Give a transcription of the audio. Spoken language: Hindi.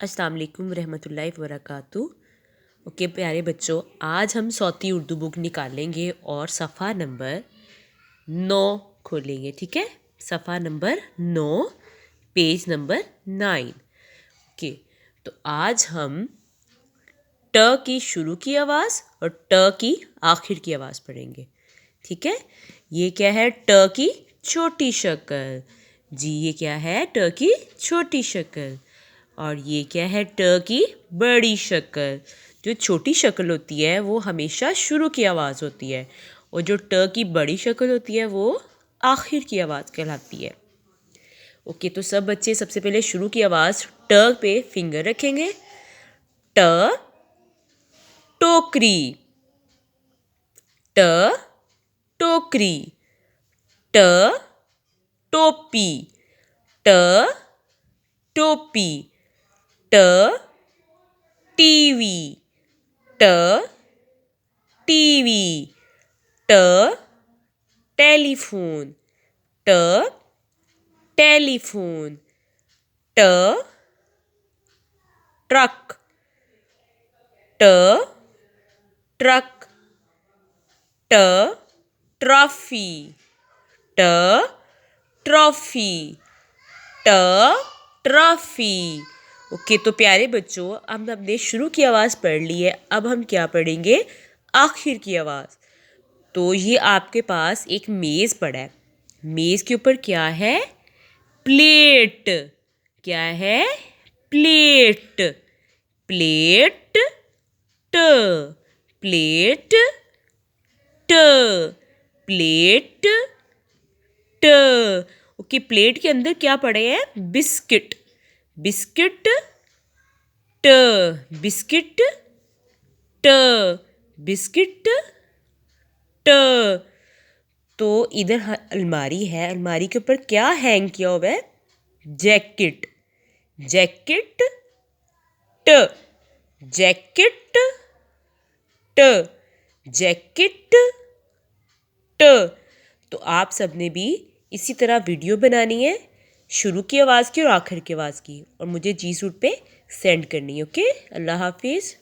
अस्सलाम वालेकुम रहमतुल्लाहि व बरकातहू। ओके प्यारे बच्चों, आज हम सौती उर्दू बुक निकालेंगे और सफ़ा नंबर 9 खोलेंगे। ठीक है, सफ़ा नंबर 9, पेज नंबर 9। ओके, तो आज हम ट की शुरू की आवाज़ और ट की आखिर की आवाज़ पढ़ेंगे। ठीक है, ये क्या है? ट की छोटी शक्ल। जी, ये क्या है? ट की छोटी शक्ल। और ये क्या है? ट की बड़ी शक्ल। जो छोटी शक्ल होती है वो हमेशा शुरू की आवाज़ होती है, और जो ट की बड़ी शक्ल होती है वो आखिर की आवाज़ कहलाती है। ओके, तो सब बच्चे सबसे पहले शुरू की आवाज़ ट पे फिंगर रखेंगे। ट टोकरी, ट टोकरी। ट टोपी, ट टोपी। ट टीवी, ट टीवी। ट टेलीफोन, ट टेलीफोन। ट ट्रक, ट ट्रक। ट ट्रॉफी, ट ट्रॉफी। ट ट्रॉफी। ओके, तो प्यारे बच्चों, अब हमने शुरू की आवाज़ पढ़ ली है। अब हम क्या पढ़ेंगे? आखिर की आवाज़। तो ये आपके पास एक मेज़ पड़ा है। मेज़ के ऊपर क्या है? प्लेट। क्या है? प्लेट। प्लेट, ट प्लेट, ट प्लेट, ट। ओके, प्लेट के अंदर क्या पड़े हैं? बिस्किट। बिस्किट, ट बिस्किट, ट बिस्किट, ट। तो इधर अलमारी है। अलमारी के ऊपर क्या हैंग किया हुआ है? जैकेट। जैकेट, ट जैकेट, ट जैकेट, ट। तो आप सबने भी इसी तरह वीडियो बनानी है, शुरू की आवाज़ की और आखिर की आवाज़ की, और मुझे जी सूट पे सेंड करनी है। ओके, अल्लाह हाफिज़।